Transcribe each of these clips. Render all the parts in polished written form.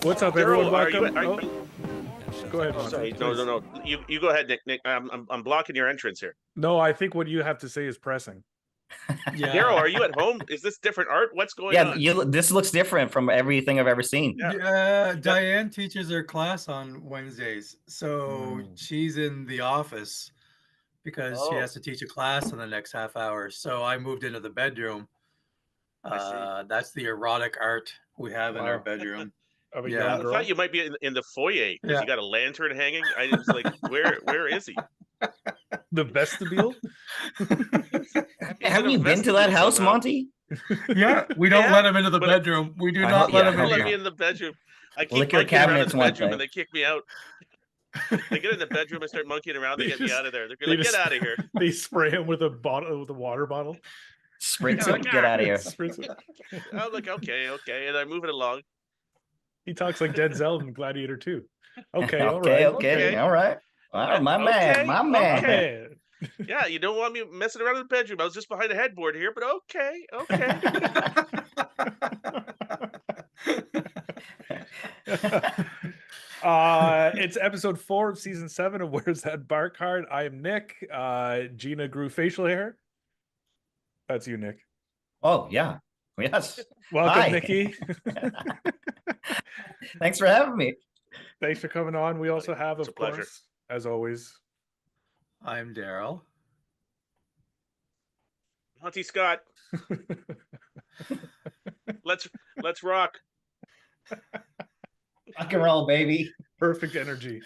What's up, everyone? Welcome. Go ahead, Monty. Sorry, no. You go ahead, Nick. I'm blocking your entrance here. No, I think what you have to say is pressing. Yeah. Daryl, are you at home? Is this different art? What's going on? Yeah, this looks different from everything I've ever seen. Diane teaches her class on Wednesdays, so she's in the office because she has to teach a class in the next half hour. So I moved into the bedroom. That's the erotic art we have in our bedroom. Of a Yeah. young I girl. thought you might be in the foyer because you got a lantern hanging. I was like, where is he? The vestibule. Have you been to that house, Monty? Yeah, we don't let him into the bedroom. We do not let him in. Let me in the bedroom. I keep Liquor monkeying around in cabinets the one bedroom thing. and they kick me out. They get in the bedroom and start monkeying around. They get me out of there. They're like, get out of here. They spray him with a bottle, with a water bottle. Spritz it, get out of here. I'm like, okay, and I move it along. He talks like Denzel in Gladiator 2. Okay, okay, all right. Wow, my man. Yeah, you don't want me messing around in the bedroom. I was just behind a headboard here, but okay. It's episode 4 of season 7 of Where's That Bar Card? I am Nick. Gina grew facial hair. That's you, Nick. Oh, yeah. Yes. Welcome, Hi. Nikki. Thanks for having me. Thanks for coming on. We also have, It's of a pleasure. course, as always, I'm Daryl. Monty Scott. Let's rock. Rock and roll, baby. perfect energy.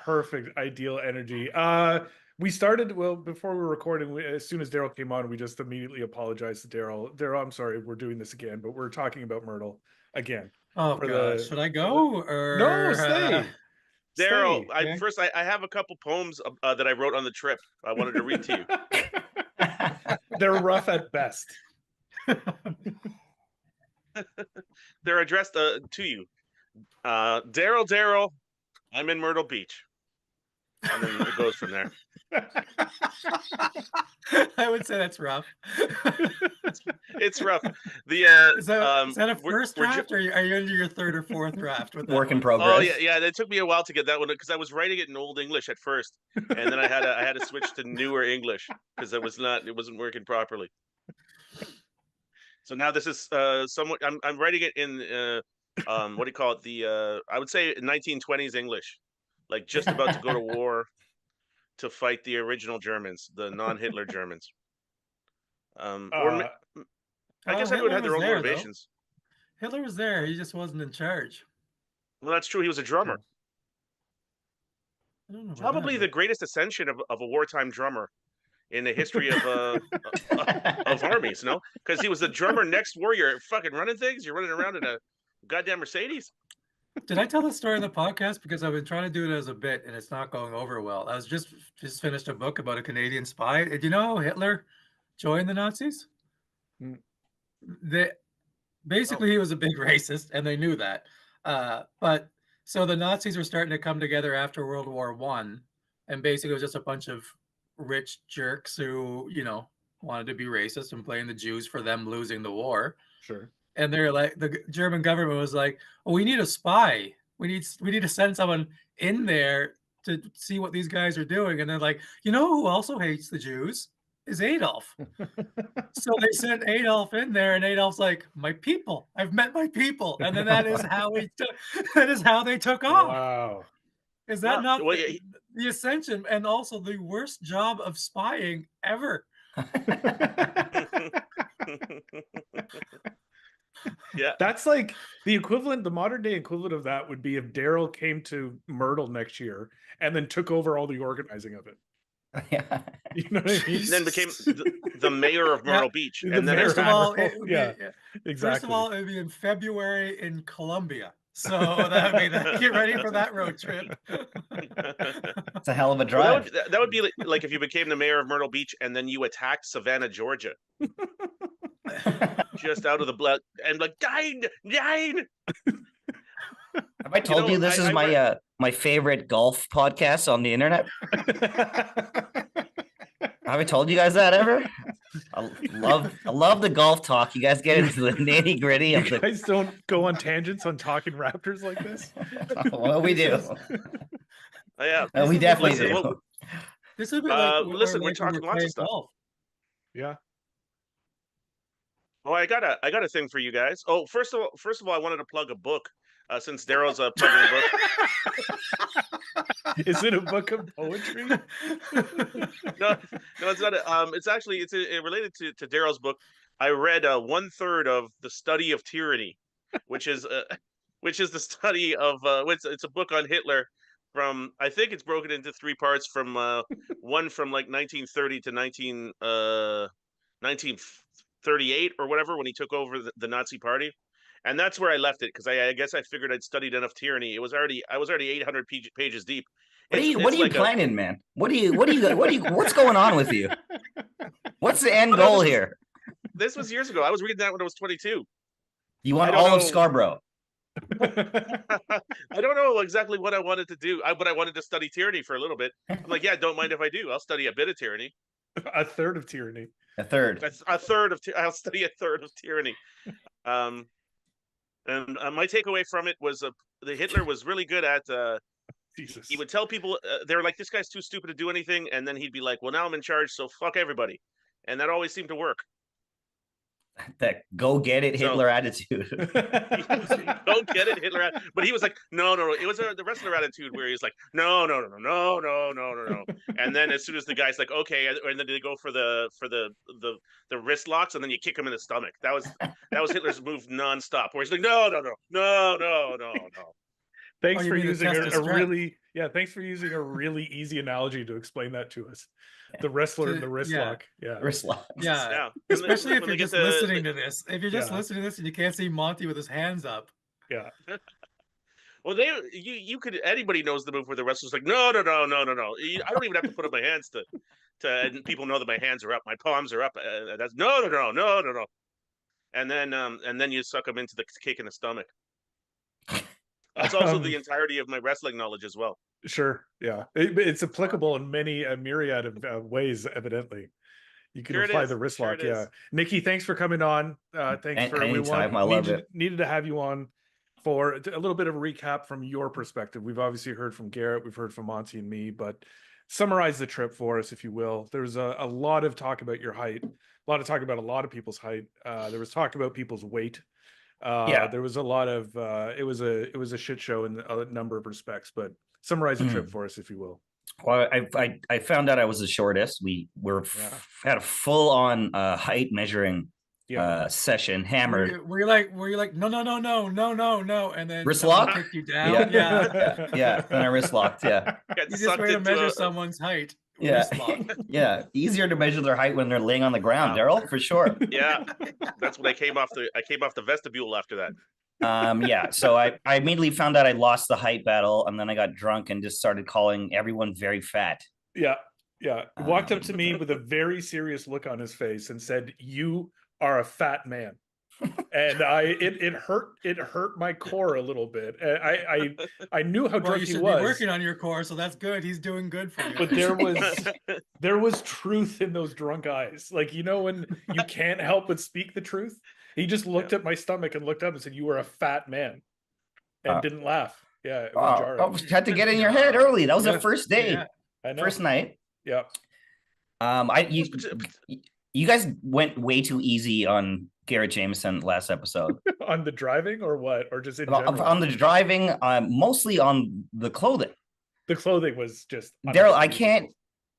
Perfect, ideal energy. We started, well, before we were recording, as soon as Daryl came on, we just immediately apologized to Daryl. Daryl, I'm sorry, we're doing this again, but we're talking about Myrtle again. Oh, God. Should I go? Or No, stay. Daryl, Stay. First, I have a couple poems that I wrote on the trip. I wanted to read to you. They're rough at best. They're addressed to you. Daryl, I'm in Myrtle Beach. And then it goes from there. I would say that's rough. It's rough. Is that a first draft, or are you into your third or fourth draft? With Work in one? progress. Oh yeah. It took me a while to get that one because I was writing it in Old English at first, and then I had to switch to newer English because it wasn't working properly. So now this is somewhat. I'm writing it in what do you call it? I would say 1920s English, like just about to go to war to fight the original Germans, the non-Hitler Germans. I guess everyone had their own motivations. Hitler was there. He just wasn't in charge. Well, that's true. He was a drummer. I don't know about Probably that, the greatest ascension of a wartime drummer in the history of armies, no? Because he was the drummer next war. You're fucking running things. You're running around in a goddamn Mercedes. Did I tell the story in the podcast? Because I've been trying to do it as a bit, and it's not going over well. I was just finished a book about a Canadian spy. Did you know Hitler joined the Nazis? Basically, he was a big racist, and they knew that. But so the Nazis were starting to come together after World War I, and basically it was just a bunch of rich jerks who, wanted to be racist and blame the Jews for them losing the war. Sure. And they're like, the German government was like, "Oh, we need a spy. We need to send someone in there to see what these guys are doing." And they're like, who also hates the Jews is Adolf. So they sent Adolf in there, and Adolf's like, "My people. I've met my people." And then that is how they took off. Wow. Is that not the ascension and also the worst job of spying ever? Yeah, that's like the equivalent. The modern day equivalent of that would be if Daryl came to Myrtle next year and then took over all the organizing of it. Yeah. You know what I mean? And then became the mayor of Myrtle Beach. And then First of all, exactly. First of all, it would be in February in Colombia. So that would be get ready for that road trip. It's a hell of a drive. Well, that would be like if you became the mayor of Myrtle Beach and then you attacked Savannah, Georgia. Just out of the blood and like dine. Have I told you this is my favorite golf podcast on the internet? Have I told you guys that ever? I love the golf talk. You guys get into the nitty gritty You of the. guys don't go on tangents on talking Raptors like this. Well, we do. Oh, yeah. This We is definitely listen, do. what- This would be like listen, we're like when talking lots of playing stuff. golf. Yeah. Oh, I got a thing for you guys. Oh, first of all, I wanted to plug a book. Since Daryl's plugging a book. Is it a book of poetry? No, it's not. It's actually related to Daryl's book. I read 1/3 of The Study of Tyranny, which is the study of it's a book on Hitler. From, I think it's broken into 3 parts, from one from like 1930 to 1938 or whatever, when he took over the Nazi Party. And that's where I left it, because I guess I figured I'd studied enough tyranny. I was already 800 pages deep. What are you planning, man? What's going on with you? What's the end goal here? This was years ago. I was reading that when I was 22. You want I don't all of know. Scarborough? I don't know exactly what I wanted to do, but I wanted to study tyranny for a little bit. I'm like, yeah, don't mind if I do. I'll study a bit of tyranny. A third of tyranny. A third. I'll study a third of tyranny. And my takeaway from it was the Hitler was really good at. Jesus. He would tell people, they were like, this guy's too stupid to do anything, and then he'd be like, well, now I'm in charge, so fuck everybody, and that always seemed to work. That go get it Hitler attitude. Go get it Hitler, but he was like, no. It was the wrestler attitude where he's like, no, and then as soon as the guy's like, okay, and then they go for the wrist locks, and then you kick him in the stomach. That was Hitler's move nonstop, where he's like, no. Thanks you for mean the using test a of strength. thanks for using a really easy analogy to explain that to us. The wrestler and the wrist Yeah. lock. Yeah. Wrist lock. Yeah. Yeah, Especially if when you're they just get listening to this. If you're just Yeah. listening to this and you can't see Monty with his hands up. Yeah. Well, you could, anybody knows the move where the wrestler's like, no. I don't even have to put up my hands to and people know that my hands are up, my palms are up. That's no. And then you suck them into the kick in the stomach. That's also the entirety of my wrestling knowledge as well. Sure. Yeah. It's applicable in a myriad of ways, evidently. You can Sure it apply is. the wrist Sure lock. it is. Yeah. Nikki, thanks for coming on. Thanks for Anytime. I love it. Needed to have you on for a little bit of a recap from your perspective. We've obviously heard from Garrett, we've heard from Monty and me, but summarize the trip for us, if you will. There's a lot of talk about your height, a lot of talk about a lot of people's height. There was talk about people's weight. There was a lot of it was a shit show in a number of respects, but summarize the trip for us, if you will. Well, I found out I was the shortest. We had a full on height measuring session, hammered. Were you like no, and then Wrist someone lock? kicked you down? Yeah. And I wrist locked. Yeah. Got Easiest sucked way to into measure a- someone's height. Yeah. Wrist lock. Yeah. Easier to measure their height when they're laying on the ground, Daryl, for sure. Yeah, that's when I came off the vestibule after that. So I immediately found out I lost the height battle, and then I got drunk and just started calling everyone very fat. Yeah. He walked up to me with a very serious look on his face and said, "You are a fat man." And it hurt my core a little bit. I knew how Well, drunk you he should was. be working on your core, so that's good. He's doing good for you. But there was truth in those drunk eyes. Like, you know, when you can't help but speak the truth. He just looked at my stomach and looked up and said, "You are a fat man," and didn't laugh. Yeah, it was jarring. Had to get in your head early. That was the Yeah. first day, Yeah. I know. first night. Yeah. You guys went way too easy on Garrett Jameson last episode. On the driving or what? Or just in general? On the driving, mostly on the clothing. The clothing was just Daryl, I unbelievable. can't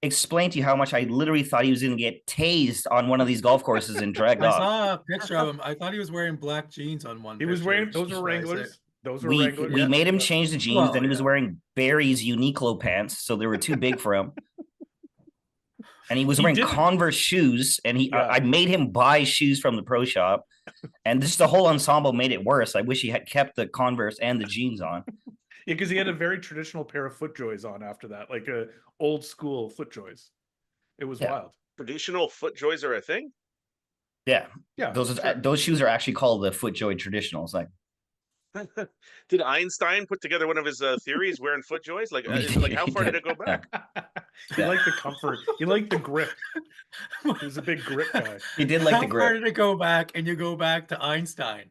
explain to you how much I literally thought he was going to get tased on one of these golf courses and dragged I off. saw a picture of him. I thought he was wearing black jeans on one. He was picture, wearing which those is were why I say- Wranglers. Those were We Wranglers. made him Yeah. change the jeans. Well, then he was yeah. wearing Barry's Uniqlo pants, so they were too big for him. And he was He wearing didn't- Converse shoes, and Yeah. I made him buy shoes from the pro shop, and just the whole ensemble made it worse. I wish he had kept the Converse and the jeans on. Yeah, because he had a very traditional pair of FootJoys on after that, like a old school FootJoys. It was Yeah. wild. Traditional FootJoys are a thing. Yeah, Yeah, those shoes are actually called the FootJoy Traditionals. Like, Did Einstein put together one of his theories wearing FootJoys? Like how far did it go back? He liked the comfort. He liked the grip. He was a big grip guy. He did like How the far grip. did it go back? And you go back to Einstein.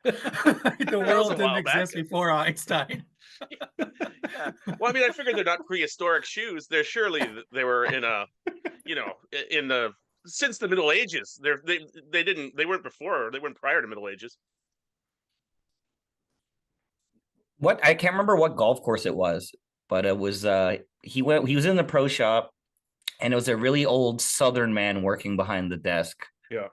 The world didn't while exist back. before Einstein. Yeah. Well, I mean, I figured they're not prehistoric shoes. They're surely they were in a, in the since the Middle Ages. They weren't before. They weren't prior to Middle Ages. What I can't remember what golf course it was, but it was he was in the pro shop, and it was a really old Southern man working behind the desk. Yeah.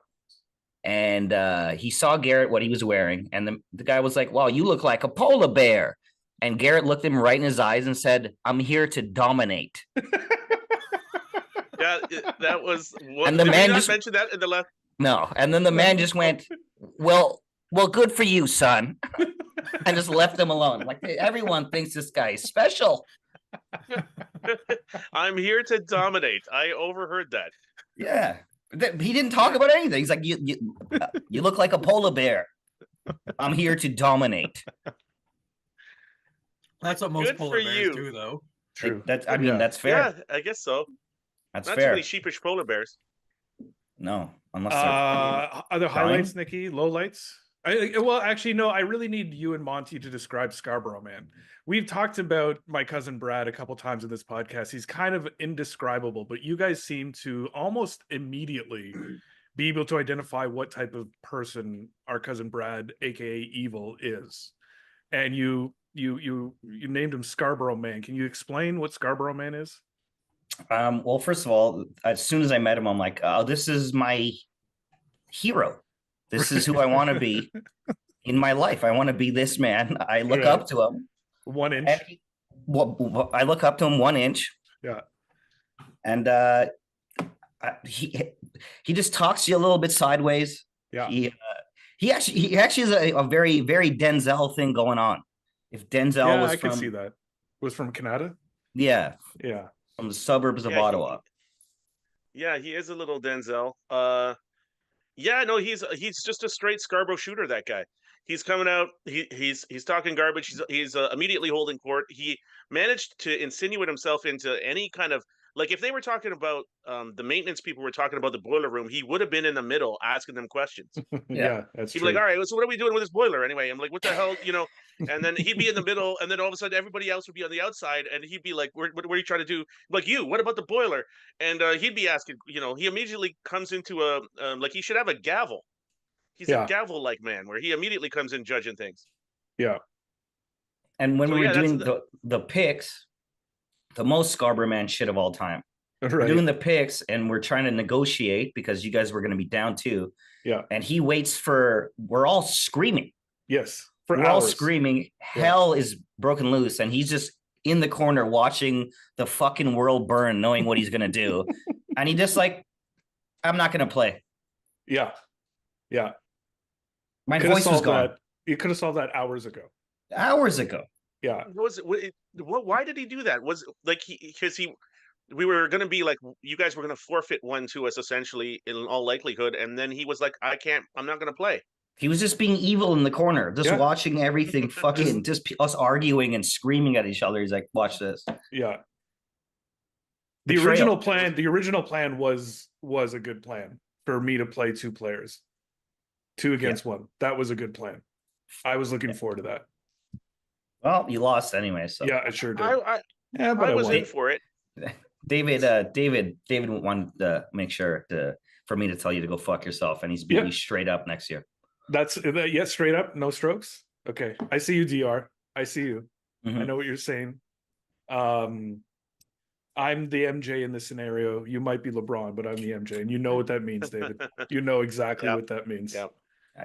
And he saw Garrett what he was wearing, and the guy was like, "Wow, you look like a polar bear." And Garrett looked him right in his eyes and said, "I'm here to dominate." Yeah, that was. And the did man we not just mention that in the last? no, and then the man just went, "Well, good for you, son," and just left him alone. Like everyone thinks this guy is special. I'm here to dominate. I overheard that. Yeah, he didn't talk about anything. He's like, you look like a polar bear. I'm here to dominate." That's what most Good polar for bears you. do, though. True. That's I mean Yeah. that's fair. Yeah, I guess so. That's Not too fair. many sheepish polar bears. No, unless they're Other dying? highlights, Nikki? Lowlights? Well, actually, no. I really need you and Monty to describe Scarborough Man. We've talked about my cousin Brad a couple times in this podcast. He's kind of indescribable, but you guys seem to almost immediately be able to identify what type of person our cousin Brad, aka Evil, is. And you named him Scarborough Man. Can you explain what Scarborough Man is? Well, first of all, as soon as I met him, I'm like, "Oh, this is my hero. This is who I want to be in my life. I want to be this man." I look Right. up to him. 1 inch. And I look up to him 1 inch. Yeah. And he just talks to you a little bit sideways. Yeah. He actually has a very, very Denzel thing going on. If Denzel Yeah, was I from, can see that. Was from Canada? yeah, Yeah. from the suburbs of Yeah, Ottawa. Yeah, he is a little Denzel. Yeah, no, he's just a straight Scarborough shooter. That guy. He's coming out. He's talking garbage. He's immediately holding court. He managed to insinuate himself into any kind of like if they were talking about the maintenance people were talking about the boiler room, he would have been in the middle asking them questions. Yeah, that's He'd true. be like, "All right, so what are we doing with this boiler anyway?" I'm like, "What the hell, you know?" And then he'd be in the middle, and then all of a sudden everybody else would be on the outside, and he'd be like, what are you trying to do?" Like, "You, what about the boiler?" And he'd be asking, he immediately comes into a like he should have a gavel. He's Yeah. a gavel-like man where he immediately comes in judging things. Yeah. And when So, we were yeah, that's doing the picks, the most Scarborough Man shit of all time. We're Right. doing the picks, and we're trying to negotiate because you guys were going to be down too. Yeah. And he waits for. We're all screaming. Yes. For We're all hours. screaming. Hell is broken loose, and he's just in the corner watching the fucking world burn, knowing what he's gonna do. And he just like, "I'm not gonna play." Yeah. Yeah. My Could have voice was solved gone that. You could have solved that hours ago. hours ago. Yeah. Why did he do that? Was like we were going to be like, you guys were going to forfeit one to us essentially in all likelihood. And then he was like, I'm not going to play. He was just being evil in the corner, just Yeah. watching everything fucking, just us arguing and screaming at each other. He's like, "Watch this." Yeah. The Betrayal. original plan was a good plan for me to play two players. 2 against 1. That was a good plan. I was looking forward to that. Well, you lost anyway. So Yeah, I sure did. I Yeah, but I was won. in for it. David wanted to make sure for me to tell you to go fuck yourself, and he's beating Yeah. you straight up next year. That's yeah, straight up, no strokes. Okay, I see you, DR. I see you. I Mhm. know what you're saying. I'm the MJ in this scenario. You might be LeBron, but I'm the MJ, and you know what that means, David. You know exactly Yep. what that means. Yep.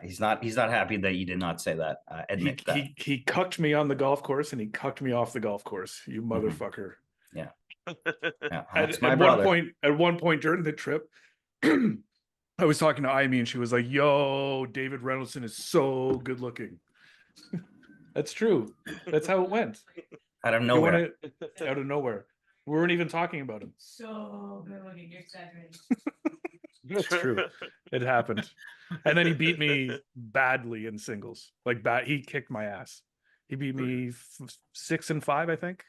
He's not happy that you did not say that. Admit that. He cucked me on the golf course, and he cucked me off the golf course. You motherfucker. Yeah, At, that's my at brother. one point during the trip, I was talking to Amy, and she was like, "Yo, David Reynoldsson is so good looking." That's true. That's how it went. Out of You nowhere. wanna- out of nowhere. We weren't even talking about him. So good looking, you're exaggerating. That's true. It happened. And then he beat me badly in singles. Like he kicked my ass. He beat me 6-5, I think.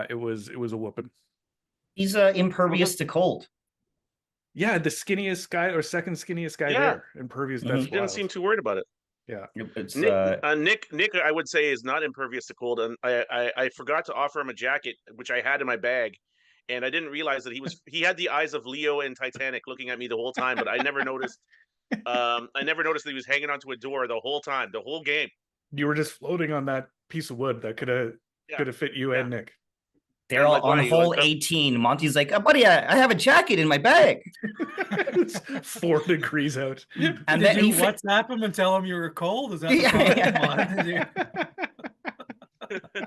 It was a whooping. He's impervious to cold. Yeah, the skinniest guy or second skinniest guy Yeah. there. Impervious. Mhm. That's He didn't wild. seem too worried about it. Yeah. It's Nick, I would say is not impervious to cold, and I forgot to offer him a jacket, which I had in my bag, and I didn't realize that he had the eyes of Leo in Titanic looking at me the whole time, but I never noticed. I never noticed that he was hanging onto a door the whole time, the whole game. You were just floating on that piece of wood that could have fit you and Nick. they're I'm all like, on why, you hole like- 18. Monty's like, buddy, I have a jacket in my bag. It's 4 degrees out. And Did then you he fi- WhatsApp him and tell him you were cold? Is that the Yeah, problem? yeah. Did you-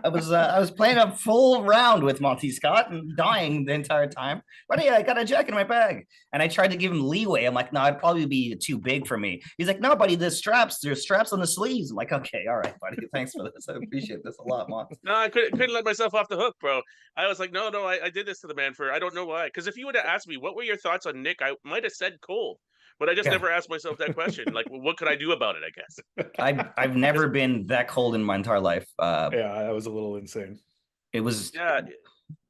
I was playing a full round with Monty Scott and dying the entire time. Buddy, I got a jacket in my bag. And I tried to give him leeway. I'm like, no, it'd probably be too big for me. He's like, no, buddy, there's straps on the sleeves. I'm like, okay, all right, buddy. Thanks for this. I appreciate this a lot, Monty. No, I couldn't let myself off the hook, bro. I was like, no, I did this to the man for I don't know why. Because if you would have asked me what were your thoughts on Nick, I might have said cold, but I just Yeah. never asked myself that question. Like, well, what could I do about it? I guess. I've never been that cold in my entire life. Yeah, that was a little insane. It was Yeah,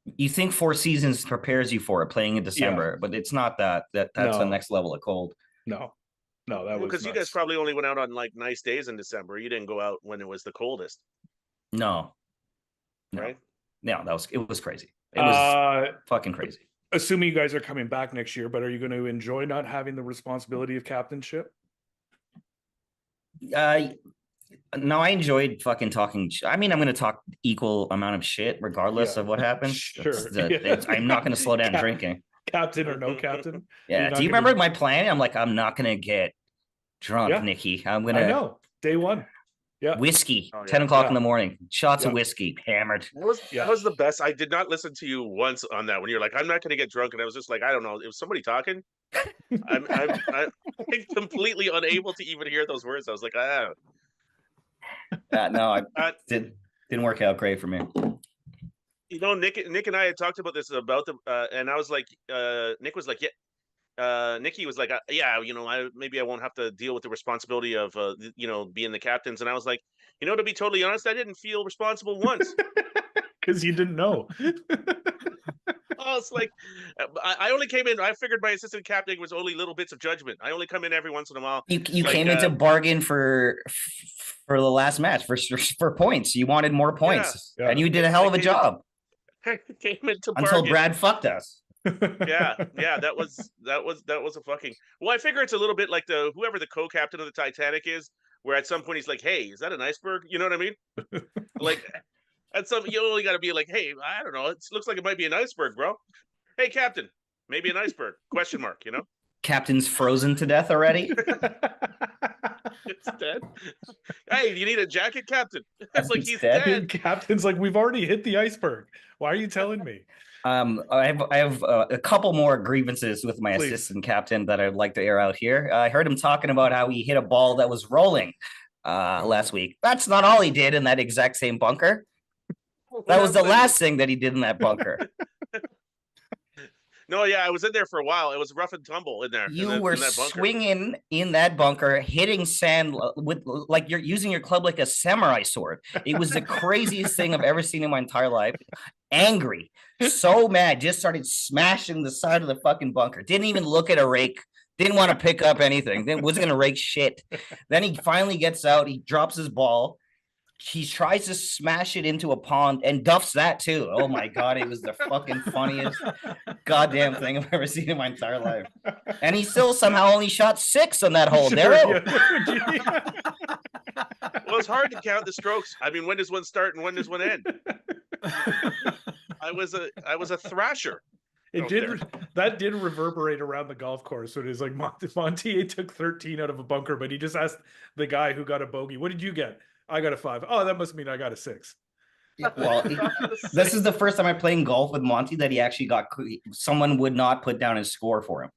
you think 4 seasons prepares you for it playing in December, but it's not that. That's the No. next level of cold. No, that was because you guys nuts. probably only went out on like nice days in December. You didn't go out when it was the coldest, No. No. right? No, it was crazy. It was Uh, fucking crazy. assuming you guys are coming back next year, but are you going to enjoy not having the responsibility of captainship? No, I enjoyed fucking talking. I mean, I'm going to talk equal amount of shit regardless Yeah. of what happens. Sure. I'm not going to slow down Cap- drinking. Captain or no captain? You're Yeah. not Do you gonna- remember my plan? I'm like, I'm not going to get drunk, Yeah. Nikki. I'm I going to know. Day one. Yeah. whiskey, Oh, yeah. 10 o'clock Yeah. in the morning, shots Yeah. of whiskey, hammered. Yeah. That was the best. I did not listen to you once on that when you're like, I'm not going to get drunk, and I was just like, I don't know. It was somebody talking. I'm completely unable to even hear those words. I was like, ah. No, I Uh, didn't work out great for me. You know, Nick and I had talked about this about the, and I was like, Nick was like, yeah. Nikki was like, yeah, you know, maybe I won't have to deal with the responsibility of, you know, being the captains. And I was like, you know, to be totally honest, I didn't feel responsible once. Because you didn't know. Oh, it's like I only came in. I figured my assistant captain was only little bits of judgment. I only come in every once in a while. You Like, came in to bargain for the last match for points. You wanted more points, Yeah. and you did a hell of a I came in- job I came in to until bargain. Brad fucked us. Yeah, that was a fucking. Well, I figure it's a little bit like whoever the co-captain of the Titanic is, where at some point he's like, "Hey, is that an iceberg?" You know what I mean? Like, at some you only got to be like, "Hey, I don't know. It looks like it might be an iceberg, bro." Hey, captain, maybe an iceberg? Question mark. You know, Captain's frozen to death already. it's dead. Hey, you need a jacket, captain? It's like He's he's dead. dead. Captain's like, we've already hit the iceberg. Why are you telling me? I have a couple more grievances with my Please. assistant captain that I'd like to air out here. I heard him talking about how he hit a ball that was rolling last week. That's not all he did in that exact same bunker. That was the last thing that he did in that bunker. No, yeah, I was in there for a while. It was rough and tumble in there. You in were that bunker. swinging in that bunker, hitting sand with like you're using your club like a samurai sword. It was the craziest thing I've ever seen in my entire life. Angry, so mad, just started smashing the side of the fucking bunker. Didn't even look at a rake. Didn't want to pick up anything. Then wasn't gonna rake shit. Then he finally gets out. He drops his ball. He tries to smash it into a pond and duffs that too. Oh my god, it was the fucking funniest goddamn thing I've ever seen in my entire life. And he still somehow only shot 6 on that hole. Sure, Darryl. yeah. Well, it's hard to count the strokes. I mean, when does one start and when does one end? I was a thrasher. It out did. there. That did reverberate around the golf course. So it is like Montier took 13 out of a bunker, but he just asked the guy who got a bogey, "What did you get?" "I got a 5. "Oh, that must mean I got a 6. Well, this is the first time I played golf with Monty that he actually got someone would not put down his score for him.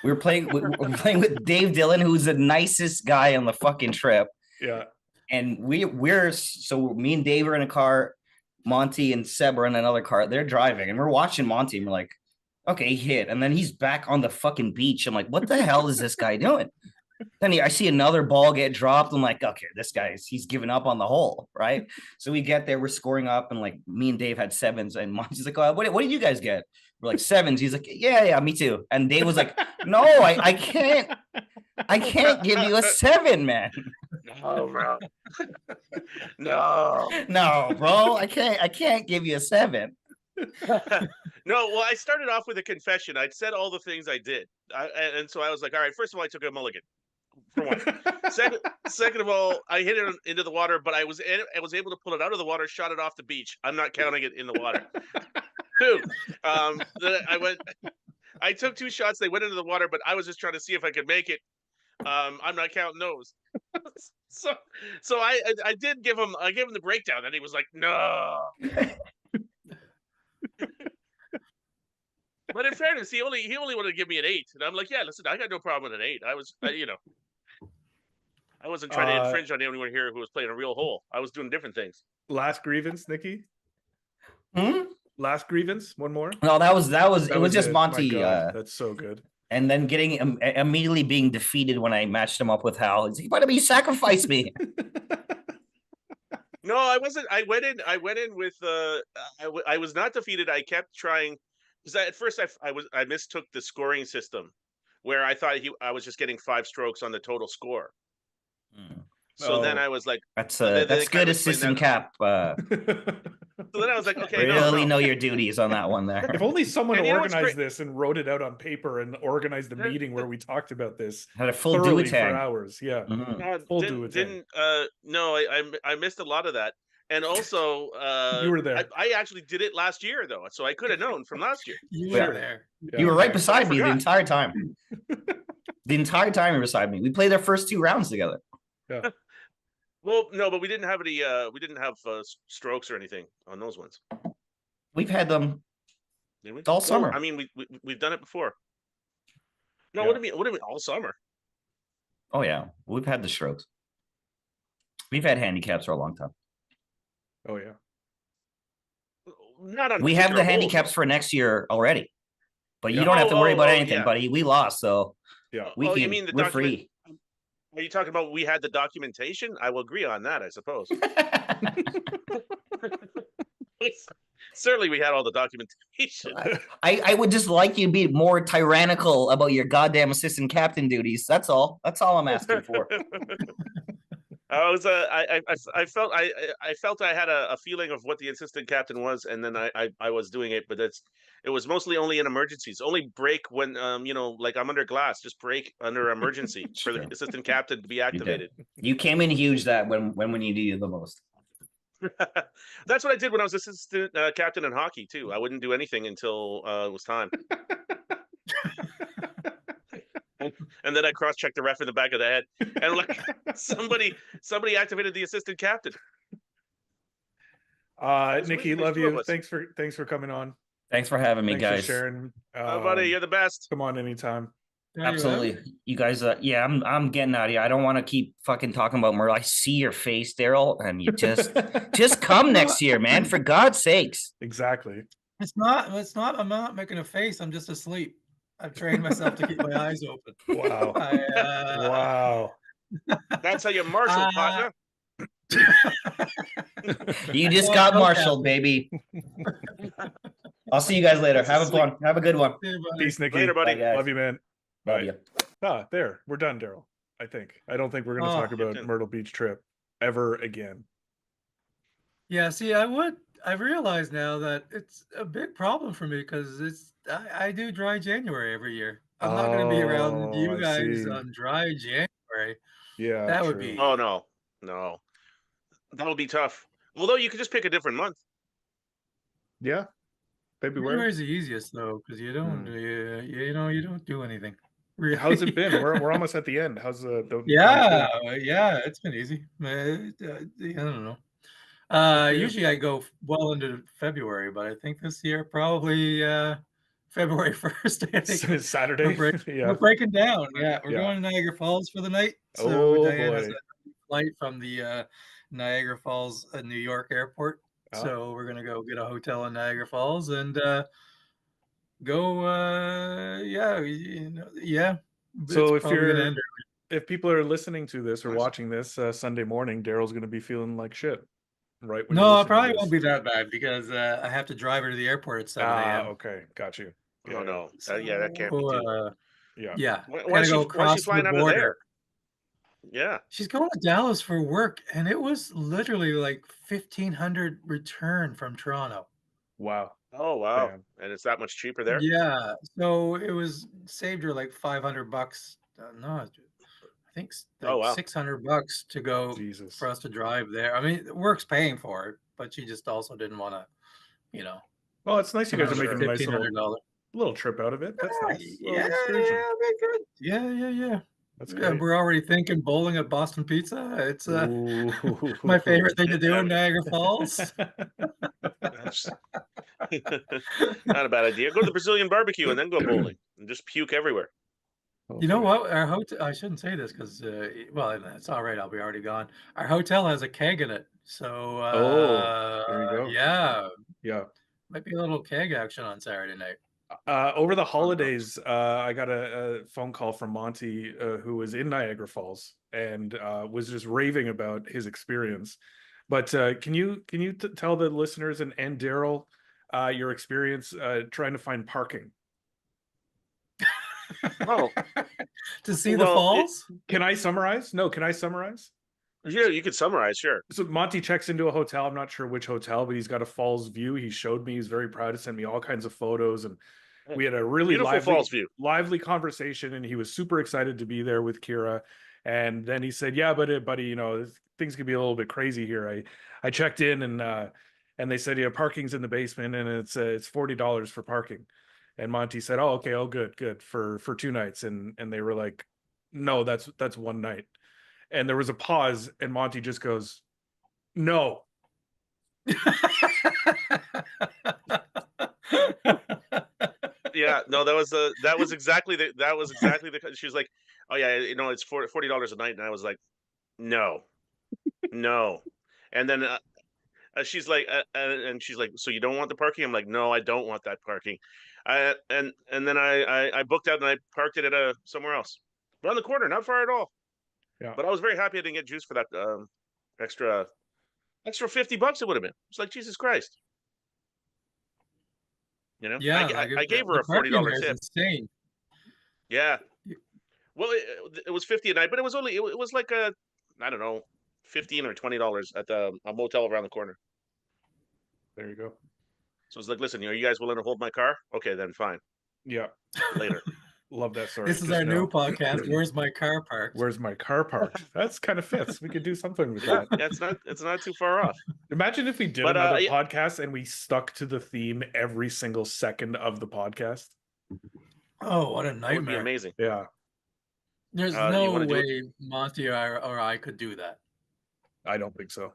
We were playing with Dave Dillon, who's the nicest guy on the fucking trip. Yeah. And we're so me and Dave are in a car, Monty and Seb are in another car. They're driving and we're watching Monty and we're like, okay, he hit. And then he's back on the fucking beach. I'm like, what the hell is this guy doing? Then I see another ball get dropped. I'm like, okay, he's giving up on the hole, right? So we get there, we're scoring up, and like me and Dave had sevens, and Monty's like, oh, what did you guys get? We're like sevens. He's like, yeah, me too. And Dave was like, no, I can't give you a 7, man. No, bro. No. No, bro, I can't give you a 7. No, well, I started off with a confession. I'd said all the things I did, and so I was like, all right. First of all, I took a mulligan. For one. Second of all, I hit it into the water, but I was able to pull it out of the water, shot it off the beach. I'm not counting it in the water. 2, then I took 2 shots. They went into the water, but I was just trying to see if I could make it. I'm not counting those. so I did give him the breakdown, and he was like, no. But in fairness, he only wanted to give me an 8, and I'm like, yeah, listen, I got no problem with an 8. I was, I wasn't trying to infringe on anyone here who was playing a real hole. I was doing different things. Last grievance, Nikki. Hmm? Last grievance. One more. No, that was it was just it. Monty. My God, that's so good. And then getting immediately being defeated when I matched him up with Hal. He's like, why don't you sacrifice me? No, I wasn't. I went in with. I was not defeated. I kept trying because at first I mistook the scoring system, where I thought I was just getting 5 strokes on the total score. So then I was like, that's they good kind of assistant explained cap. so then I was like, okay, Really no. know your duties on that one there. If only someone And you know what's organized great- this and wrote it out on paper and organized the meeting where we talked about this Had a full thoroughly for duotang. hours. Yeah. Mhm. Full duotang. No, I missed a lot of that. And also, You were there. I actually did it last year though, so I could have known from last year. You Yeah. were there. Yeah. You were right Okay. beside me the forgot. entire time. The entire time you were beside me. We played our first 2 rounds together. Well, no, but we didn't have any. We didn't have strokes or anything on those ones. We've had them. Did we? All No, summer. I mean, we've done it before. No, Yeah. what do you mean? What do you mean all summer? Oh yeah, we've had the strokes. We've had handicaps for a long time. Oh yeah. Not on. We have the particular holes, handicaps though. for next year already. But you Yeah. don't have to worry about Oh, anything, yeah. buddy. We lost, so Yeah. we Oh, can. you mean the we're document? free. Are you talking about we had the documentation? I will agree on that, I suppose. Certainly, we had all the documentation. I would just like you to be more tyrannical about your goddamn assistant captain duties. That's all. That's all I'm asking for. I was I felt I had a feeling of what the assistant captain was, and then I was doing it, but it was mostly only in emergencies. Only break when like I'm under glass, just break under emergency for the Sure. assistant captain to be activated. You came in huge that when you needed the most. That's what I did when I was assistant captain in hockey too. I wouldn't do anything until it was time. And then I cross-checked the ref in the back of the head, and like somebody activated the assistant captain. Nikki, there's love 2 of you. us. Thanks for coming on. Thanks for having me, Thanks guys. for sharing. Oh, buddy, you're the best. Come on anytime. There you have it. Absolutely. You guys, yeah, I'm getting out of here. I don't want to keep fucking talking about Myrtle. I see your face, Daryl, and you just come next year, man. For God's sakes. Exactly. It's not. I'm not making a face. I'm just asleep. I've trained myself to keep my eyes open. Wow. Wow. That's how you marshal, partner. You just Oh, got okay. marshaled, baby. I'll see you guys later. Have a fun. Have a good one. See you, buddy. Peace, Nikki. Later, buddy. Bye, guys. Love you, man. Love Bye. you. Ah, there. We're done, Daryl. I think. I don't think we're going to Oh. talk about Okay. Myrtle Beach trip ever again. Yeah, see, I realize now that it's a big problem for me because I do dry January every year. I'm not going to be around Oh, you I guys see. on dry January. Yeah. That would true. be- Oh no, that would be tough. Although you could just pick a different month. Yeah. February. January's the easiest though because you don't you don't do anything. Really. How's it been? We're almost at the end. How's the Yeah, it's been easy. I don't know. for you. Usually I go well into February, but I think this year probably February 1st. I think Saturday? we're Yeah. breaking down. Yeah, we're Yeah. going to Niagara Falls for the night. So Oh, Diane has boy. a flight from the Niagara Falls, New York airport. Oh. So we're gonna go get a hotel in Niagara Falls and go. Yeah. So it's if probably gonna you're end if people are listening to this or Nice. watching this Sunday morning, Daryl's going to be feeling like shit. Right when you're No, it listening to probably this. won't be that bad because I have to drive her to the airport at 7 a.m. Okay, got you. Oh Yeah, no, yeah, that can't be So, too. yeah. yeah, Why is gotta go why is she across the flying out of border. there? Yeah. She's going to Dallas for work, and it was literally like 1,500 return from Toronto. Wow. Oh wow, Damn. and it's that much cheaper there. Yeah, so it was saved her like $500. No, I think Oh like wow. $600 to go Jesus. for us to drive there. I mean, work's paying for it, but she just also didn't want to, you know, Well, it's nice you come guys out are with making a nice $1,500. little trip out of it. That's nice. Yeah, Little excursion. okay, good. Yeah. That's Yeah, great. we're already thinking bowling at Boston Pizza. It's Ooh. my favorite thing to do in Niagara Falls. That's not a bad idea. Go to the Brazilian barbecue and then go bowling and just puke everywhere. You know Okay. what? Our hotel, I shouldn't say this because, well, it's all right. I'll be already gone. Our hotel has a keg in it. So, Oh, there you go. yeah, Yeah. might be a little keg action on Saturday night. Over the Fun times. holidays, I got a phone call from Monty, who was in Niagara Falls and was just raving about his experience. But can you tell the listeners and Daryl your experience trying to find parking? Oh, To see the well, falls? Can I summarize? No, can I summarize? yeah, you could summarize, sure. So Monty checks into a hotel. I'm not sure which hotel, but he's got a falls view. He showed me. He's very proud to send me all kinds of photos, and we had a really Beautiful falls view. lively conversation. And he was super excited to be there with Kira. And then he said, "Yeah, but buddy, you know, things could be a little bit crazy here. I checked in and they said, yeah, parking's in the basement, and it's $40 for parking." And Monty said, "Oh, okay, oh, good for 2 nights." And they were like, "No, that's one night." And there was a pause, and Monty just goes, "No." Yeah, no, that was exactly the she was like, "Oh yeah, you know, it's $40 a night," and I was like, "No, no," and then and she's like, "So you don't want the parking?" I'm like, "No, I don't want that parking." And then I booked out and I parked it at somewhere else, around the corner, not far at all. Yeah. But I was very happy I didn't get juice for that extra $50 it would have been. It's like Jesus Christ. You know, Yeah, like I gave her the a parking $40 there is tip. insane. Yeah. Well, it was 50 a night, but it was only it was like I don't know, $15 or $20 at a motel around the corner. There you go. So it's like, listen, are you guys willing to hold my car? Okay, then fine. Yeah. Later. Love that story. This is Just our new know. podcast. Where's my car parked? Where's my car parked? That's kind of fits. We could do something with Yeah, that. it's not too far off. Imagine if we did But, another yeah. podcast and we stuck to the theme every single second of the podcast. Oh, what a That would be nightmare. amazing. Yeah, There's You no wanna do it? way Monty or I could do that. I don't think so.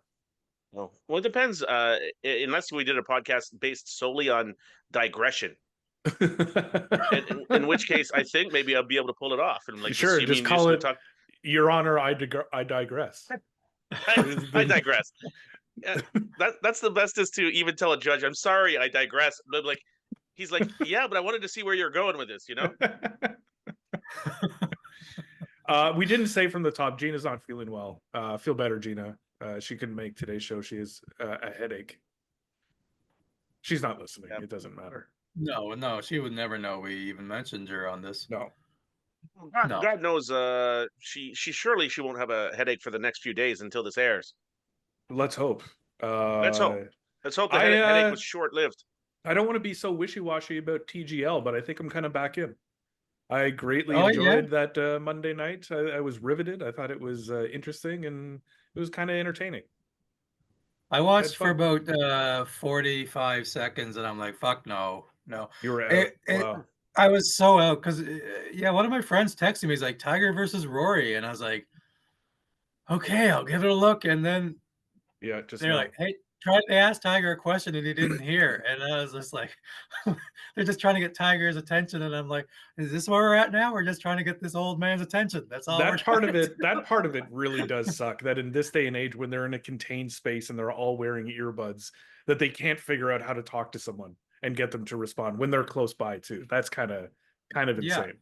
Well, it depends. Unless we did a podcast based solely on digression, in which case I think maybe I'll be able to pull it off. And like, Sure, you just mean call gonna it talk? Your Honor, I digress. I digress. Yeah, that's the best is to even tell a judge, "I'm sorry, I digress." But like, he's like, "Yeah, but I wanted to see where you're going with this," you know? We didn't say from the top, Gina's not feeling well. Feel better, Gina. She couldn't make today's show. She has a headache. She's not listening. Yep. It doesn't matter. No, she would never know we even mentioned her on this. No. No. God knows, she surely she won't have a headache for the next few days until this airs. Let's hope. Let's hope. Let's hope the I, headache was short lived. I don't want to be so wishy-washy about TGL, but I think I'm kind of back in. I greatly Oh, yeah? enjoyed that Monday night. I was riveted. I thought it was interesting, and it was kind of entertaining. I watched for fun. about 45 seconds and I'm like, fuck no. You were out. Wow. I was so out because, yeah, one of my friends texted me. He's like, Tiger versus Rory. And I was like, okay, I'll give it a look. And then Yeah, just they're no. like, hey, they asked Tiger a question and he didn't hear. And I was just like, they're just trying to get Tiger's attention. And I'm like, is this where we're at now? We're just trying to get this old man's attention. That's all we're That part trying of to it, that part of it really does suck. That in this day and age, when they're in a contained space and they're all wearing earbuds, that they can't figure out how to talk to someone and get them to respond when they're close by too. That's kind of Yeah. insane.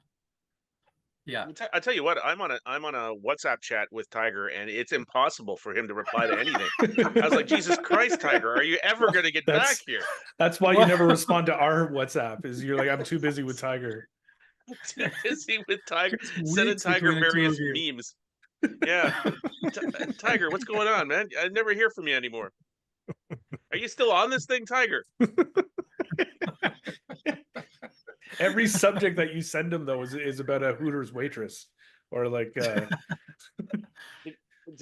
Yeah. I tell you what, I'm on a WhatsApp chat with Tiger, and it's impossible for him to reply to anything. I was like, Jesus Christ, Tiger, are you ever going to get back here? That's why you What? never respond to our WhatsApp. Is you're like, I'm too busy with Tiger. Too busy with Tiger, It's sending weeks Tiger between the two various of you. memes. Yeah, Tiger, what's going on, man? I never hear from you anymore. Are you still on this thing, Tiger? Every subject that you send him though is about a Hooters waitress or like Did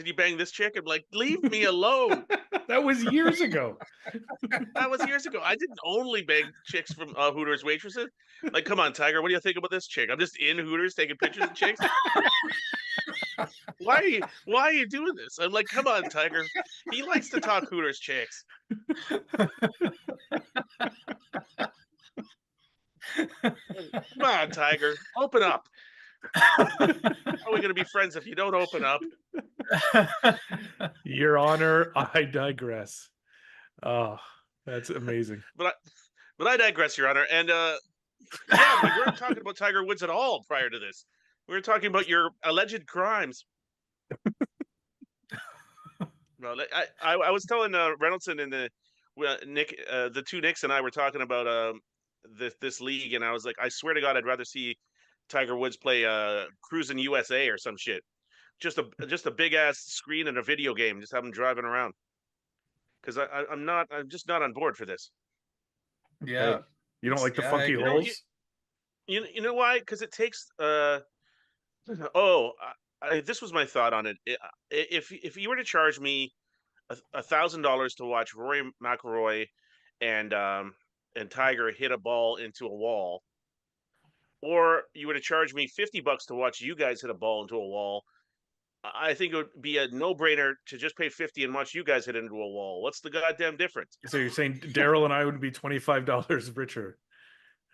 you bang this chick? I'm like, leave me alone. that was years ago. That was years ago. I didn't only bang chicks from Hooters waitresses. Like, come on, Tiger, what do you think about this chick? I'm just in Hooters taking pictures of chicks. Why are you doing this? I'm like, come on, Tiger. He likes to talk Hooters chicks. Come on, Tiger. Open up. How are we gonna be friends if you don't open up? Your Honor, I digress. Oh, that's amazing. But I digress, Your Honor. And yeah, we weren't talking about Tiger Woods at all prior to this. We were talking about your alleged crimes. Well, I was telling Reynoldson and Nick, the two Nicks and I were talking about this league, and I was like, I swear to God, I'd rather see Tiger Woods play Cruising USA or some shit. Just a big ass screen and a video game. Just have him driving around. Because I'm just not on board for this. Yeah. You don't like the Yeah, funky you know, holes? You know why? Because it takes this was my thought on it. If you were to charge me $1,000 to watch Rory McIlroy and Tiger hit a ball into a wall, or you were to charge me $50 to watch you guys hit a ball into a wall, I think it would be a no-brainer to just pay 50 and watch you guys hit into a wall. What's the goddamn difference? So you're saying Daryl and I would be $25 richer?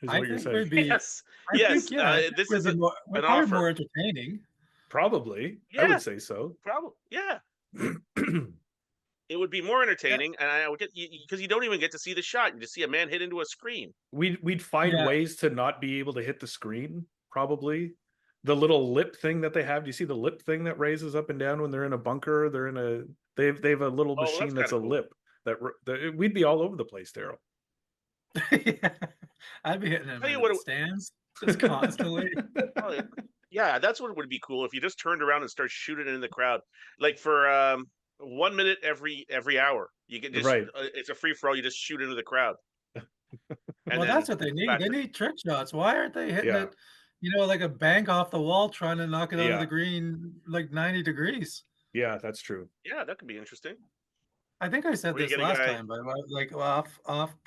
Is I what you're think saying? we'd be. Yes, I yes. think, yeah, This we'd is be more, an we're probably offer. more entertaining. Probably. I Yeah. would say so. Probably, yeah. It would be more entertaining, and I would get because you don't even get to see the shot. You just see a man hit into a screen. We'd find Yeah. ways to not be able to hit the screen. Probably the little lip thing that they have. Do you see the lip thing that raises up and down when they're in a bunker? They're in a they have a little Oh, machine that's a kinda cool. lip that we'd be all over the place, Daryl. Yeah. I'd be hitting him Tell you in what the it- stands just constantly. Oh, yeah, that's what would be cool if you just turned around and started shooting it in the crowd, like for 1 minute every hour. You can just Right. It's a free for all. You just shoot into the crowd. And Well, then that's what they need. back They to- need trick shots. Why aren't they hitting Yeah. it, like a bank off the wall, trying to knock it out of Yeah. the green like 90 degrees? Yeah, that's true. Yeah, that could be interesting. I think I said Where you this get a last guy- time, but like off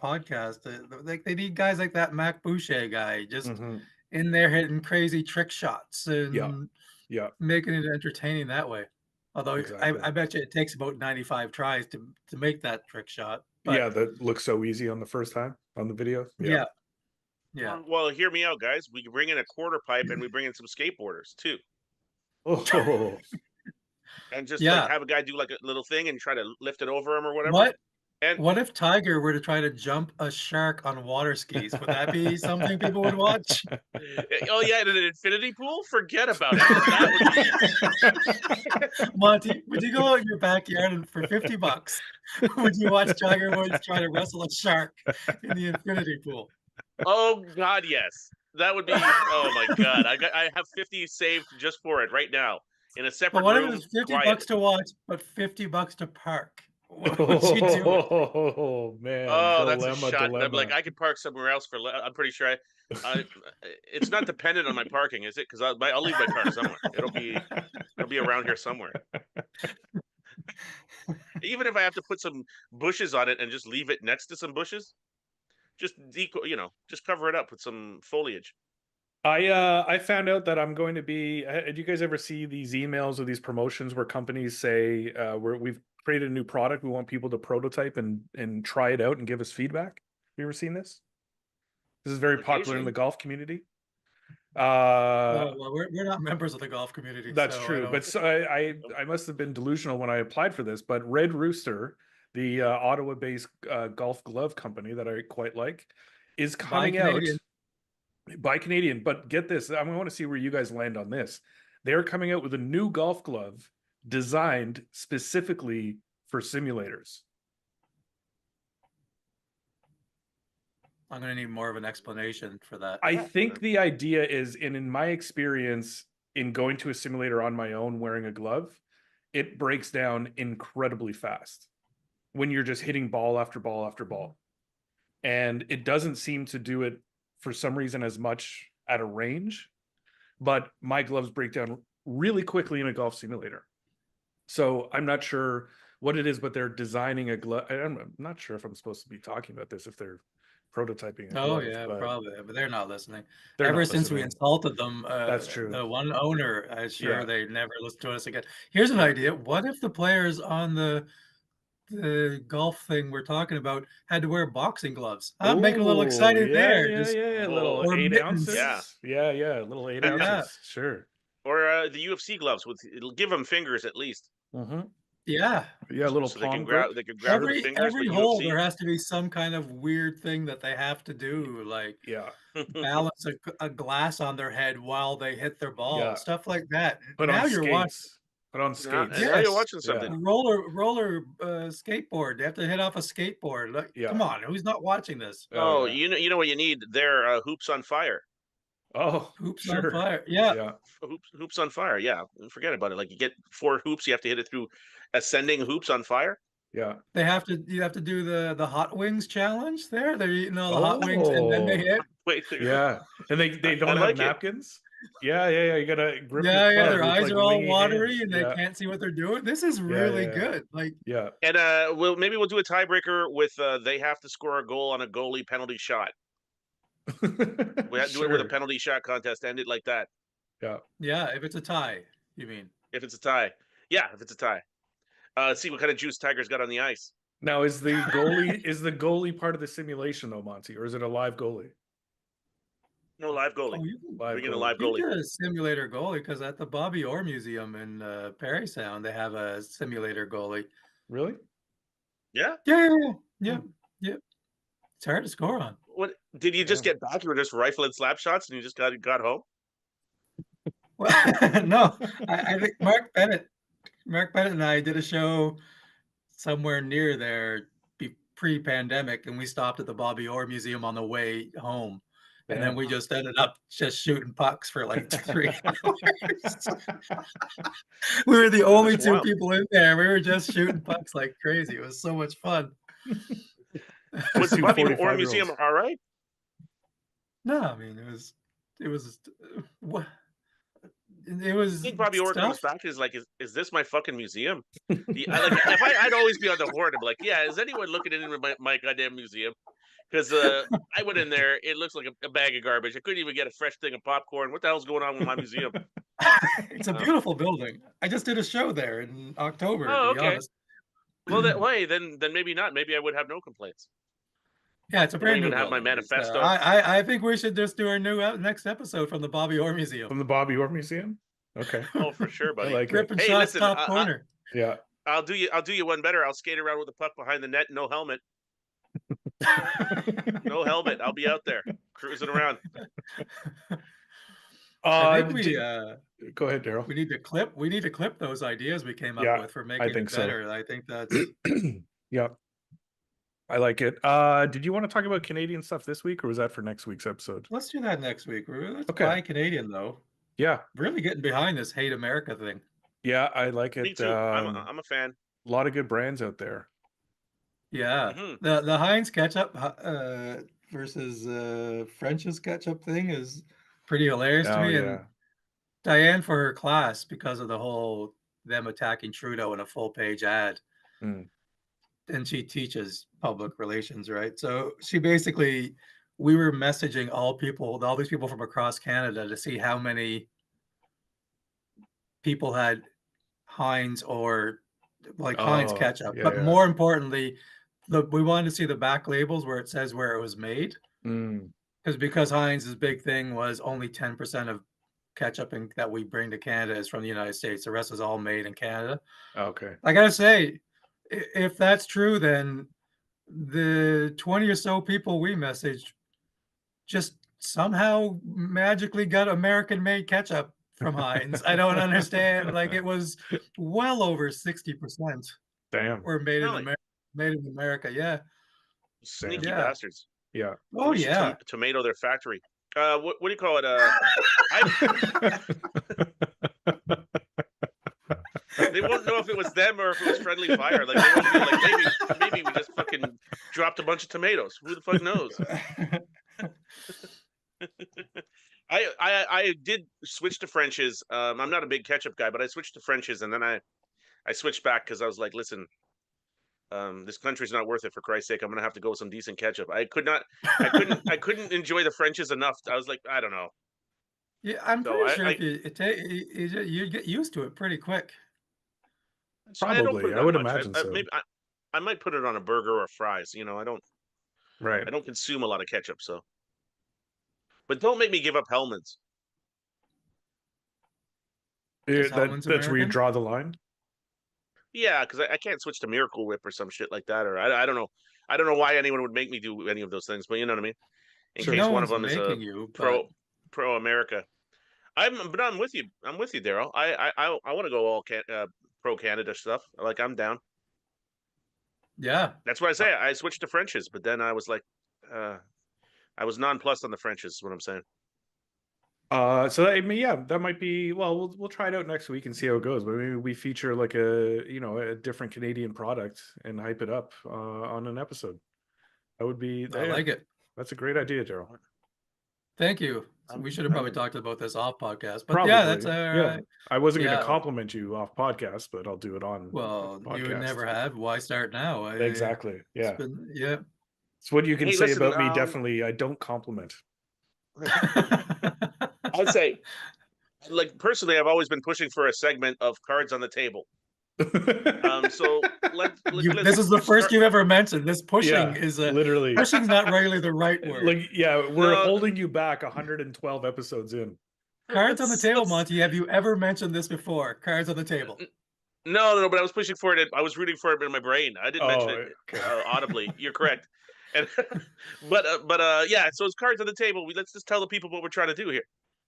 podcast, like they need guys like that Mac Boucher guy, just Mhm. in there hitting crazy trick shots and Yeah. making it entertaining that way. Although Exactly. I bet you it takes about 95 tries to make that trick shot. But Yeah, that looks so easy on the first time on the video. yeah. Yeah. Well, hear me out, guys. We bring in a quarter pipe and we bring in some skateboarders too, Oh, and just Yeah. like have a guy do like a little thing and try to lift it over him or whatever. What And what if Tiger were to try to jump a shark on water skis? Would that be something people would watch? oh yeah, in an infinity pool. Forget about it. That would be Monty, would you go out in your backyard and for $50, would you watch Tiger Woods try to wrestle a shark in the infinity pool? Oh God, yes. That would be. Oh my God, I have 50 saved just for it right now in a separate But what if room. it was $50 quietly. to watch, but $50 to park? What would you do? Oh man! Oh, that's a Dilemma, shot. And I'm dilemma. like, I could park somewhere else for. I'm pretty sure it's not dependent on my parking, is it? Because I'll leave my car somewhere. It'll be around here somewhere. Even if I have to put some bushes on it and just leave it next to some bushes, just just cover it up with some foliage. I found out that I'm going to be. Do you guys ever see these emails or these promotions where companies say we've created a new product, we want people to prototype and try it out and give us feedback? Have you ever seen this? This is very popular in the golf community. Well, we're not members of the golf community. That's so I true, don't- but so I must have been delusional when I applied for this. But Red Rooster, the Ottawa-based golf glove company that I quite like, is coming out. Canadian. Buy Canadian, but get this. I want to see where you guys land on this. They're coming out with a new golf glove designed specifically for simulators. I'm gonna need more of an explanation for that. I think the idea is, and in my experience in going to a simulator on my own wearing a glove, it breaks down incredibly fast when you're just hitting ball after ball after ball. And it doesn't seem to do it for some reason as much at a range, but my gloves break down really quickly in a golf simulator. So I'm not sure what it is, but they're designing a glove. I'm not sure if I'm supposed to be talking about this, if they're prototyping a Oh glove, yeah, but probably, but they're not listening. they're Ever not since we listening. insulted them, That's true. the one owner, I'm sure Yeah. they never listen to us again. Here's an Yeah. idea: what if the players on the golf thing we're talking about had to wear boxing gloves? Make it a little Ooh, exciting yeah, there. yeah, Just yeah. Oh, Little or 8 mittens. ounces. Yeah. Yeah, little 8 Yeah. ounces. Sure. Or the UFC gloves with it'll give them fingers at least, Mm-hmm. Yeah. Yeah, little so they palm can grip. grab with the fingers. Every But hole UFC, there has to be some kind of weird thing that they have to do, like Yeah. balance a glass on their head while they hit their ball, Yeah. stuff like that. Put Now on you're watching skates. Put on now, skates. and now you're Yes. watching Yeah. something. a roller skateboard. They have to hit off a skateboard. Like, Yeah. come on, who's not watching this? Oh, yeah. you know what you need? They're hoops on fire. Oh, Hoops sure. on fire. Yeah. Yeah. Hoops on fire. Yeah, forget about it. Like you get 4 hoops, you have to hit it through ascending hoops on fire. Yeah. You have to do the hot wings challenge there. They're eating all the hot wings and then they Oh, hit. Wait, yeah. And they don't I have like it. napkins. Yeah. You gotta grip your Yeah, club their with, eyes like, are all wingy watery hands. and they Yeah. can't see what they're doing. This is really good. Like, Yeah. And maybe we'll do a tiebreaker with they have to score a goal on a goalie penalty shot. We have to do it with a Sure. penalty shot contest. End it like that. Yeah. yeah, if it's a tie, you mean. If it's a tie, yeah. If it's a tie, see what kind of juice Tiger's got on the ice. Now, is the goalie part of the simulation though, Monty, or is it a live goalie? No live goalie. Oh, you can Live We get a goalie. live You goalie. get a simulator goalie because at the Bobby Orr Museum in Parry Sound, they have a simulator goalie. Really? Yeah. Yeah. It's hard to score on. What did you just Yeah. get back? You were just rifling slap shots, and you just got home. Well, no, I think Mark Bennett and I did a show somewhere near there pre-pandemic, and we stopped at the Bobby Orr Museum on the way home. And then Damn. we just ended up just shooting pucks for like 3 hours. We were the only That's 2 wild. people in there. We were just shooting pucks like crazy. It was so much fun. Was the Two Bobby Orr 45-year-olds. Museum all right? No, I mean it was what it I was think Bobby Orr comes stuff. back is like, is this my fucking museum? If I'd always be on the horn. I'm like, yeah, is anyone looking into my goddamn museum? Because I went in there, it looks like a bag of garbage. I couldn't even get a fresh thing of popcorn. What the hell's going on with my museum? It's a beautiful building. I just did a show there in October, Oh, to be okay. honest. Well, that way, then maybe not. Maybe I would have no complaints. Yeah, it's a They don't brand new even have my building. It's, manifesto. I think we should just do our next episode from the Bobby Orr Museum. From the Bobby Orr Museum? Okay. Oh, for sure, I buddy. like Grip it. and Hey, shots listen, top corner. Yeah. I'll do you one better. I'll skate around with the puck behind the net, no helmet. No helmet. I'll be out there cruising around. I think we go ahead, Daryl. we need to clip those ideas we came up Yeah, with for making think it so. better. I think that's Yeah. I like it. Did you want to talk about Canadian stuff this week, or was that for next week's episode? let's do that next week. Let's Okay. buy Canadian though. Yeah. Really getting behind this hate America thing. Yeah, I like it. Me too. I'm a fan. A lot of good brands out there. Yeah. Mhm. The Heinz ketchup versus French's ketchup thing is pretty hilarious to Oh, me. yeah. And Diane for her class, because of the whole them attacking Trudeau in a full page ad. Mm. And she teaches public relations, right? So we were messaging all these people from across Canada to see how many people had Heinz or like Heinz Oh, ketchup. yeah, But yeah. more importantly, we wanted to see the back labels where it says where it was made. Mm. Because Heinz's big thing was only 10% of ketchup that we bring to Canada is from the United States. The rest is all made in Canada. Okay. I gotta say, if that's true, then the 20 or so people we messaged just somehow magically got American-made ketchup from Heinz. I don't understand. Like, it was well over 60% Damn. were made in Really? America. Made in America, yeah. Sneaky Yeah. bastards. Yeah. Oh We should yeah. tomato their factory. What do you call it? They won't know if it was them or if it was friendly fire. Like, they won't be like, maybe we just fucking dropped a bunch of tomatoes. Who the fuck knows? I did switch to French's. I'm not a big ketchup guy, but I switched to French's, and then I switched back because I was like, listen, this country's not worth it, for Christ's sake. I'm gonna have to go with some decent ketchup. I couldn't enjoy the French's enough. I was like, I don't know. Yeah, I'm So pretty sure if you get used to it pretty quick. I don't put Probably. it I on would much. imagine so. Maybe I might put it on a burger or fries. You know, I Right. don't consume a lot of ketchup, so. But don't make me give up Hellman's. Is Hellmann's That's where you American? draw the line. Yeah, because I can't switch to Miracle Whip or some shit like that, or I don't know. I don't know why anyone would make me do any of those things, but you know what I mean. In Sure. case No one of one's them is a making you, pro but America. But I'm with you. I'm with you, Daryl. I want to go all pro Canada stuff. Like, I'm down. yeah. That's why I say I switched to French's, but then I was like, I was nonplussed on the French's. Is what I'm saying. So I mean, yeah, that might be. Well, we'll try it out next week and see how it goes. But maybe we feature like a different Canadian product and hype it up on an episode. That would be. I like it. That's a great idea, Daryl. Thank you. We should have probably talked about this off podcast, but Probably. yeah, that's yeah. I wasn't going yeah. to compliment you off podcast, but I'll do it on. Well, podcast. you would never have. Why start now? Exactly. Yeah. Yeah. It's what you can Hey, say listen, about me. Definitely, I don't compliment. I'd say, like, personally, I've always been pushing for a segment of cards on the table. So this is the first you've ever mentioned. This pushing Yeah, is literally pushing's not really the right word. like, yeah, we're No. holding you back 112 episodes in. Cards on the table, Monty. Have you ever mentioned this before? Cards on the table. No, but I was pushing for it. I was rooting for it in my brain. I didn't mention it audibly. You're correct. And but yeah. So it's cards on the table. Let's just tell the people what we're trying to do here.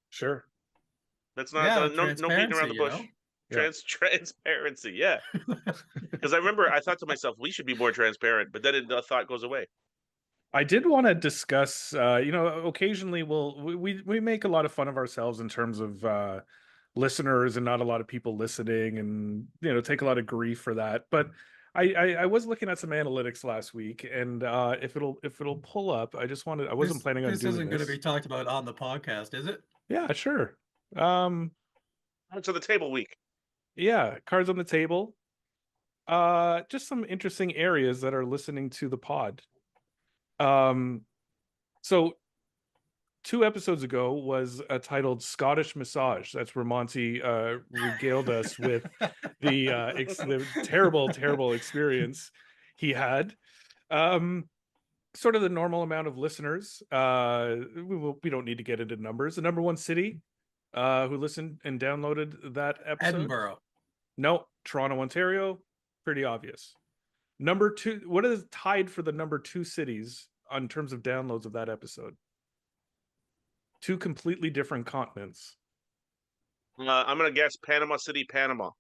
Sure. That's not no beating around the transparency, bush. Transparency, yeah. Because I remember I thought to myself, we should be more transparent, but then the thought goes away. I did want to discuss, occasionally we make a lot of fun of ourselves in terms of listeners and not a lot of people listening, and take a lot of grief for that. But I was looking at some analytics last week, and if it'll pull up, I wasn't planning on doing this. This isn't going to be talked about on the podcast, is it? Yeah, sure. Cards on the table week. Yeah, cards on the table. Just some interesting areas that are listening to the pod. So 2 episodes ago was titled Scottish Massage. That's where Monty regaled us with the terrible experience he had. Sort of the normal amount of listeners. We don't need to get into numbers. The number 1 city who listened and downloaded that episode. Edinburgh. No, Toronto, Ontario. Pretty obvious. Number 2. What is tied for the number 2 cities in terms of downloads of that episode? 2 completely different continents. I'm gonna guess Panama City, Panama.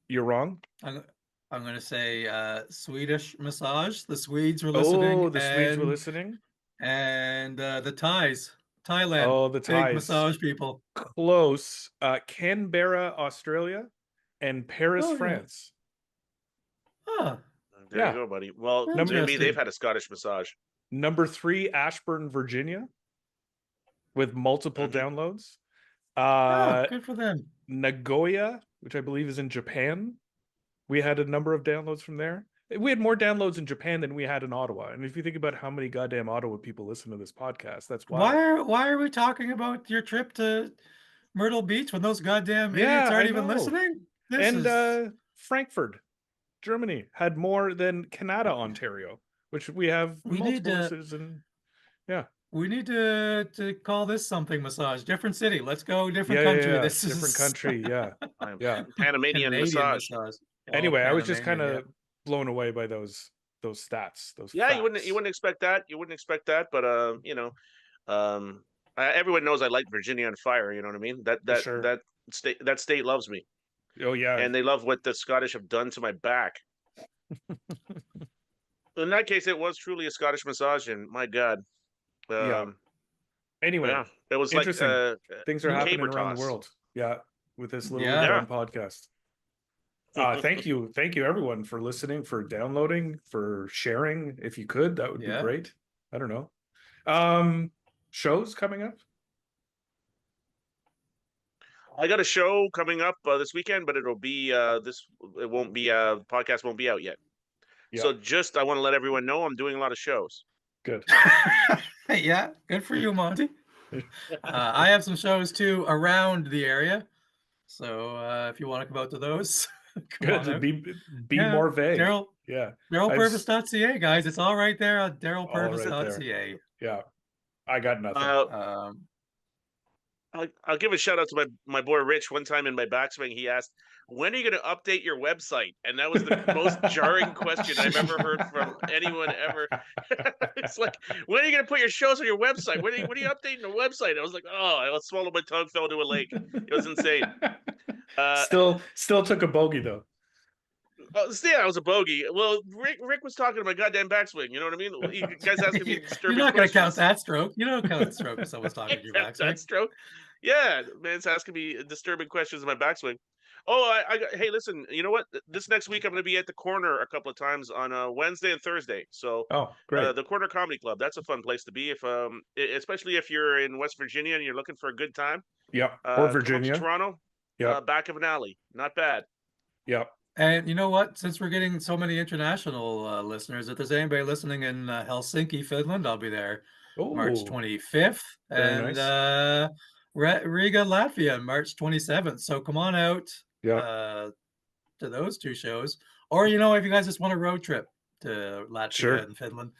You're wrong. I'm going to say Swedish massage. The Swedes were listening. Oh, the Swedes were listening. And the Thais. Thailand. Oh, the Thais. Big massage people. Close. Canberra, Australia, and Paris, France. Huh. There you go, buddy. Well, maybe they've had a Scottish massage. Number 3, Ashburn, Virginia, with multiple downloads. Good for them. Nagoya, which I believe is in Japan. We had a number of downloads from there. We had more downloads in Japan than we had in Ottawa. And if you think about how many goddamn Ottawa people listen to this podcast, that's why. Why are we talking about your trip to Myrtle Beach when those goddamn idiots aren't even listening? Frankfurt, Germany had more than Canada, Ontario, which we have multiple listeners in. Yeah. We need to call this something massage. Different city. Let's go different country. Yeah. This different is country. Yeah. Yeah. Panamanian massage. Anyway, I was just kind of blown away by those stats. You wouldn't expect that. You wouldn't expect that, but Everyone knows I like Virginia on Fire. You know what I mean? sure. That state loves me, Oh yeah. and they love what the Scottish have done to my back. In that case, it was truly a Scottish massage, and my God, Yeah. Anyway, yeah, it was like interesting. Things are a happening caber around the toss. world. Yeah, with this little Yeah. dumb podcast. Thank you everyone for listening, for downloading, for sharing. If you could, that would be Yeah. great. I don't know. Shows coming up. I got a show coming up this weekend, but it'll be it won't be podcast won't be out yet. Yeah. So I want to let everyone know I'm doing a lot of shows. Good. Yeah, good for you, Monty. I have some shows too around the area, so if you want to come out to those, come on Good. out. Be Yeah, more vague. Daryl, Yeah. DarylPurvis.ca, guys. It's all right there on DarylPurvis.ca. there. Yeah. I got nothing. I'll give a shout out to my boy Rich. One time in my backswing, he asked, "When are you going to update your website?" And that was the most jarring question I've ever heard from anyone ever. It's like, when are you going to put your shows on your website? What are you updating the website? I was like, oh, I swallowed my tongue, fell into a lake. It was insane. Still took a bogey though. Yeah, I was a bogey. Well, Rick was talking to my goddamn backswing. You know what I mean? You guys asking me disturbing You're not going to count questions. that stroke. You don't count the stroke if someone's talking to your backswing. That stroke. Yeah, man's asking me disturbing questions in my backswing. Oh, hey, listen, you know what? This next week I'm going to be at the Corner a couple of times on Wednesday and Thursday. So, great. The Corner Comedy Club. That's a fun place to be, especially if you're in West Virginia and you're looking for a good time. Yeah, or Virginia, come up to Toronto. Yeah, back of an alley, not bad. Yeah. And you know what? Since we're getting so many international listeners, if there's anybody listening in Helsinki, Finland, I'll be there March 25th, Very and Riga, Latvia, March 27th. So come on out to those two shows. Or, you know, if you guys just want a road trip to Latvia and Finland,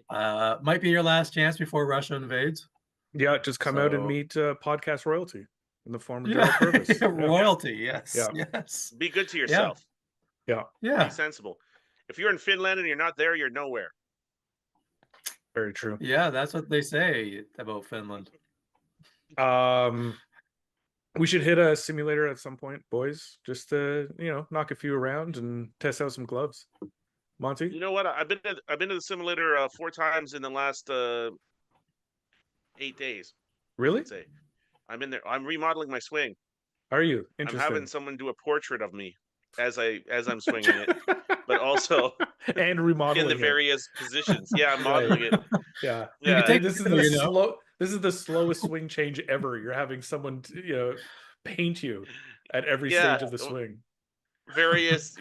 might be your last chance before Russia invades. Yeah, just come out and meet podcast royalty in the form of Daryl Purvis. Royalty, yes. Yeah. Yes. Be good to yourself. Yeah. Yeah. Be sensible. If you're in Finland and you're not there, you're nowhere. Very true. Yeah, that's what they say about Finland. We should hit a simulator at some point, boys. Just to, knock a few around and test out some gloves. Monty? You know what? I've been to the simulator 4 times in the last 8 days. Really? I'd say. I'm in there. I'm remodeling my swing. Are you? I'm Interesting. having someone do a portrait of me as I'm swinging it, but also and remodeling in the various positions. Yeah, I'm modeling it. Yeah. You can take this is the slowest swing change ever. You're having someone paint you at every stage of the swing. Various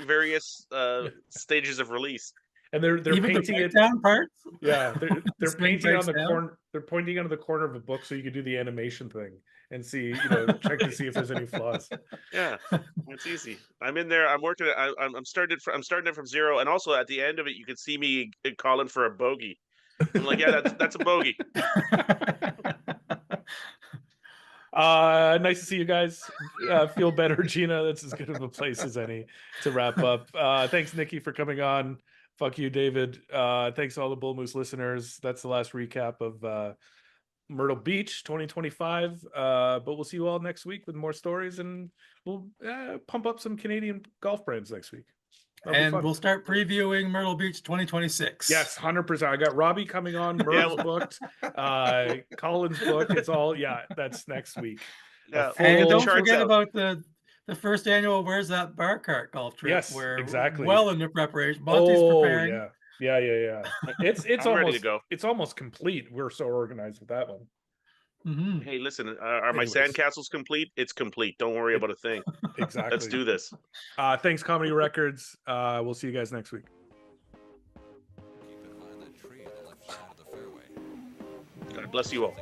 stages of release. And they're even painting the it down parts. Yeah, they're painting on the down. corner. They're pointing on the corner of a book so you can do the animation thing and see, check to see if there's any flaws. Yeah, it's easy. I'm in there. I'm working. I'm starting it from zero, and also at the end of it, you can see me calling for a bogey. I'm like, yeah, that's a bogey. Nice to see you guys. Feel better, Gina. That's as good of a place as any to wrap up. Thanks, Nikki, for coming on. Fuck you, David. Thanks to all the Bull Moose listeners. That's the last recap of Myrtle Beach 2025. But we'll see you all next week with more stories, and we'll pump up some Canadian golf brands next week. And we'll start previewing Myrtle Beach 2026. Yes, 100%. I got Robbie coming on. Myrtle's booked. Colin's booked. It's all, that's next week. Yeah. And don't forget about the first annual Where's That Bar Cart golf trip. Yes, we're exactly. well into preparation. Monty's preparing. Yeah. It's I'm almost ready to go. It's almost complete. We're so organized with that one. Mm-hmm. Hey, listen, are my sandcastles complete? It's complete. Don't worry about a thing. Exactly. Let's do this. Thanks, Comedy Records. We'll see you guys next week. Keep in mind that tree on the left side of the fairway. God bless you all.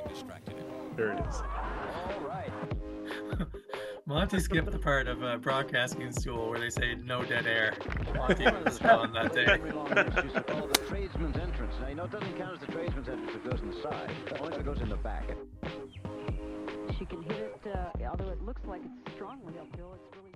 There it is. All right. Monty skipped the part of broadcasting school where they say no dead air. Monty was on that day. The tradesman's entrance. Now, it doesn't count as the tradesman's entrance if it goes in the side. Only if it goes in the back. She can hit it, although it looks like it's strongly uphill, it's really